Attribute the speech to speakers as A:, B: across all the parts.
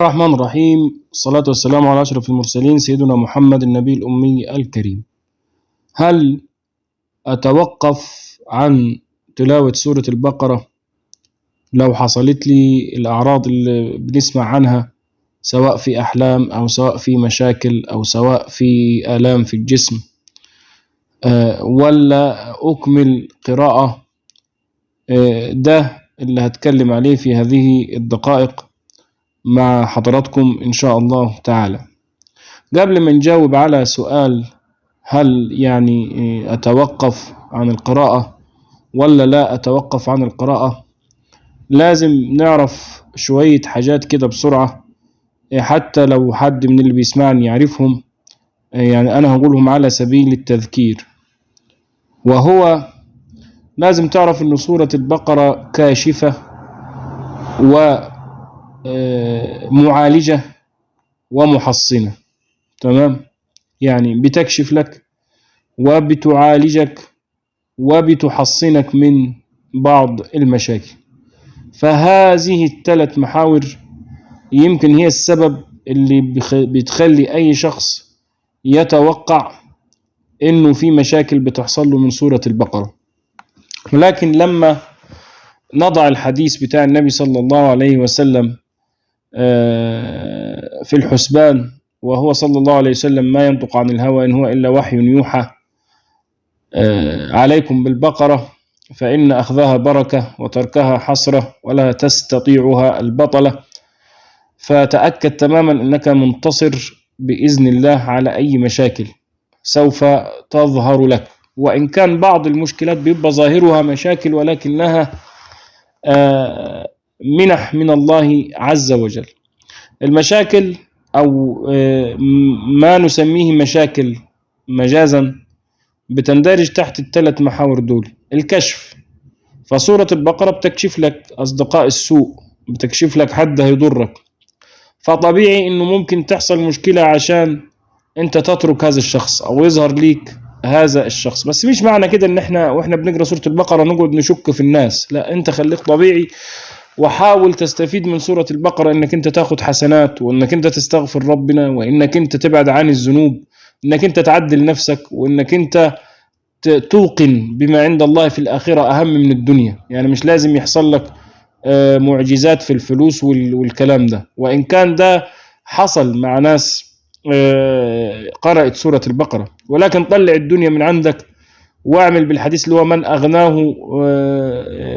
A: الرحمن الرحيم. الصلاة والسلام على أشرف المرسلين سيدنا محمد النبي الأمي الكريم. هل أتوقف عن تلاوة سورة البقرة لو حصلت لي الأعراض اللي بنسمع عنها، سواء في أحلام أو سواء في مشاكل أو سواء في آلام في الجسم، ولا أكمل قراءة؟ ده اللي هتكلم عليه في هذه الدقائق مع حضراتكم إن شاء الله تعالى. قبل ما نجاوب على سؤال هل يعني أتوقف عن القراءة ولا لا أتوقف عن القراءة، لازم نعرف شوية حاجات كده بسرعة، حتى لو حد من اللي بيسمعني يعرفهم، يعني أنا هقولهم على سبيل التذكير. وهو لازم تعرف أن سورة البقرة كاشفة ومعالجة ومحصنة، تمام؟ يعني بتكشف لك وبتعالجك وبتحصنك من بعض المشاكل. فهذه الثلاث محاور يمكن هي السبب اللي بتخلي أي شخص يتوقع إنه في مشاكل بتحصل له من سورة البقرة. ولكن لما نضع الحديث بتاع النبي صلى الله عليه وسلم في الحسبان، وهو صلى الله عليه وسلم ما ينطق عن الهوى إن هو إلا وحي يوحى، عليكم بالبقرة فإن أخذها بركة وتركها حسرة ولا تستطيعها البطلة، فتأكد تماما أنك منتصر بإذن الله على أي مشاكل سوف تظهر لك. وإن كان بعض المشكلات بيبقى ظاهرها مشاكل ولكنها منح من الله عز وجل. المشاكل أو ما نسميه مشاكل مجازا بتندرج تحت الثلاث محاور دول. الكشف، فسورة البقرة بتكشف لك أصدقاء السوء، بتكشف لك حد هيضرك، فطبيعي إنه ممكن تحصل مشكلة عشان أنت تترك هذا الشخص أو يظهر ليك هذا الشخص. بس مش معنى كده إن إحنا وإحنا بنقرأ سورة البقرة نقعد نشك في الناس، لا، أنت خليك طبيعي وحاول تستفيد من سورة البقرة إنك أنت تاخد حسنات، وإنك أنت تستغفر ربنا، وإنك أنت تبعد عن الذنوب، إنك أنت تعدل نفسك، وإنك أنت توقن بما عند الله في الآخرة أهم من الدنيا. يعني مش لازم يحصل لك معجزات في الفلوس والكلام ده، وإن كان ده حصل مع ناس قرأت سورة البقرة، ولكن طلع الدنيا من عندك واعمل بالحديث اللي هو من أغناه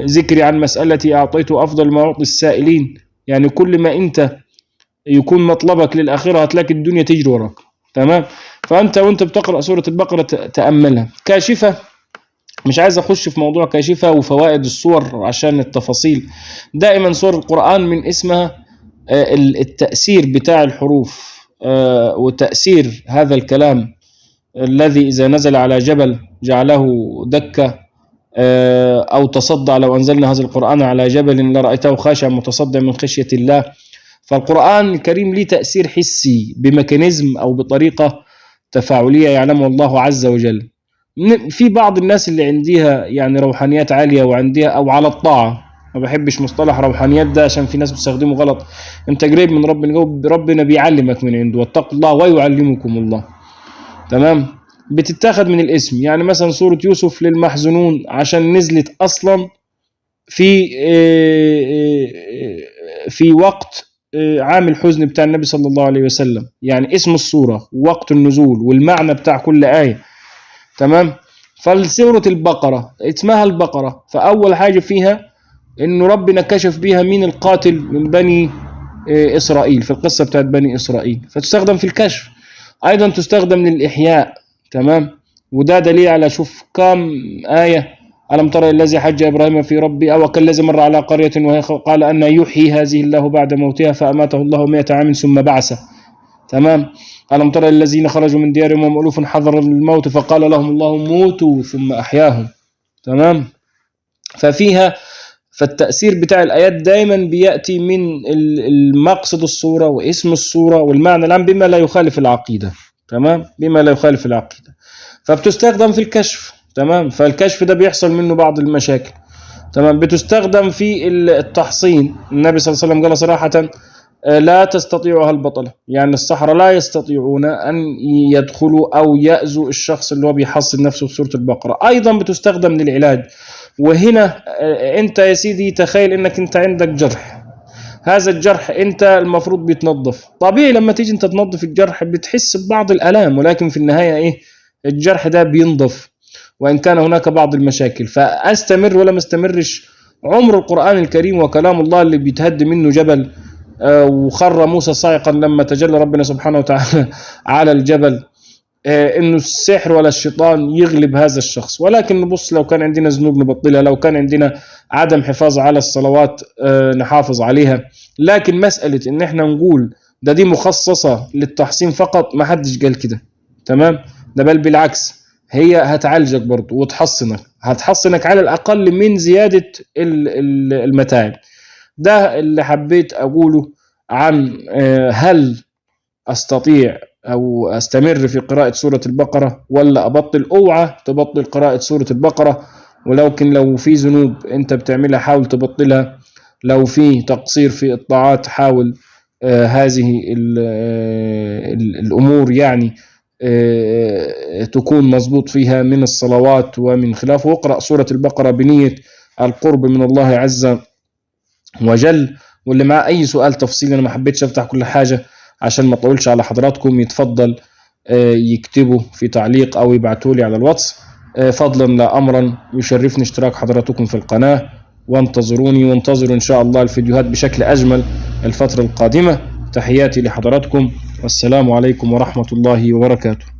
A: ذكري عن مسألتي أعطيته أفضل ما أعطي السائلين. يعني كل ما أنت يكون مطلبك للآخرة هتلاقي الدنيا تجري وراك، تمام؟ فأنت وأنت بتقرأ سورة البقرة تأملها. كاشفة، مش عايز أخش في موضوع كاشفة وفوائد الصور عشان التفاصيل. دائما سور القرآن من اسمها التأثير بتاع الحروف، وتأثير هذا الكلام الذي إذا نزل على جبل جعله دكة، أو تصدع لو أنزلنا هذا القرآن على جبل لرأيته خاشعا متصدع من خشية الله. فالقرآن الكريم له تأثير حسي بميكانيزم أو بطريقة تفاعلية يعلمها الله عز وجل. في بعض الناس اللي عندها يعني روحانيات عالية وعندها أو على الطاعة، ما بحبش مصطلح روحانيات ده عشان في ناس بتستخدمه غلط. أنت قريب من ربنا بيعلمك من عنده، واتقوا الله ويعلمكم الله، تمام؟ بتتاخد من الاسم. يعني مثلا سورة يوسف للمحزنون عشان نزلت أصلا في وقت عام الحزن بتاع النبي صلى الله عليه وسلم. يعني اسم السورة ووقت النزول والمعنى بتاع كل آية، تمام؟ فالسورة البقرة اسمها البقرة، فأول حاجة فيها إنه ربنا كشف بيها مين القاتل من بني إسرائيل في القصة بتاعت بني إسرائيل، فتستخدم في الكشف. أيضا تستخدم للإحياء، تمام؟ وده دليل على شوف كم آية: ألم ترى الذي حج إبراهيم في ربي أو كالذي مر على قرية وهي قال أن يحيي هذه الله بعد موتها فأماته الله 100 عام ثم بعثه، تمام؟ ألم ترى الذين خرجوا من ديارهم وهم ألوف حذر الموت فقال لهم الله موتوا ثم أحياهم، تمام؟ فالتأثير بتاع الآيات دايما بيأتي من المقصد الصورة واسم الصورة والمعنى العام بما لا يخالف العقيدة، تمام؟ بما لا يخالف العقيدة. فبتستخدم في الكشف، تمام؟ فالكشف ده بيحصل منه بعض المشاكل، تمام؟ بتستخدم في التحصين. النبي صلى الله عليه وسلم قال صراحة لا تستطيعها البطلة، يعني السحرة لا يستطيعون أن يدخلوا أو يأذوا الشخص اللي هو بيحصن نفسه بسورة البقرة. أيضا بتستخدم للعلاج. وهنا أنت يا سيدي تخيل أنك أنت عندك جرح، هذا الجرح أنت المفروض بيتنظف، طبيعي لما تيجي أنت تنظف الجرح بتحس ببعض الآلام، ولكن في النهاية إيه؟ الجرح ده بينضف وإن كان هناك بعض المشاكل. فأستمر ولا ما استمرش، عمر القرآن الكريم وكلام الله اللي بيتهد منه جبل، وخر موسى صاعقا لما تجلى ربنا سبحانه وتعالى على الجبل، انه السحر ولا الشيطان يغلب هذا الشخص. ولكن نبص، لو كان عندنا ذنوب نبطلها، لو كان عندنا عدم حفاظ على الصلوات نحافظ عليها. لكن مسألة ان احنا نقول دي مخصصة للتحصين فقط، ما حدش قال كده، تمام؟ ده بل بالعكس، هي هتعالجك برضه وتحصنك، هتحصنك على الأقل من زيادة المتاعب. ده اللي حبيت أقوله عن هل أستطيع أو أستمر في قراءة سورة البقرة ولا أبطل. أوعى تبطل قراءة سورة البقرة، ولكن لو في ذنوب أنت بتعملها حاول تبطلها، لو في تقصير في الطاعات حاول هذه الأمور يعني تكون مضبوط فيها من الصلوات ومن خلافه. واقرأ سورة البقرة بنية القرب من الله عز وجل. واللي معاه أي سؤال تفصيلي، أنا ما حبيتش أفتح كل حاجة عشان ما أطولش على حضراتكم، يتفضل يكتبوا في تعليق أو يبعتوا لي على الواتس، فضلا لا أمرا. يشرفني اشتراك حضراتكم في القناة، وانتظروني وانتظروا إن شاء الله الفيديوهات بشكل أجمل الفترة القادمة. تحياتي لحضراتكم، والسلام عليكم ورحمة الله وبركاته.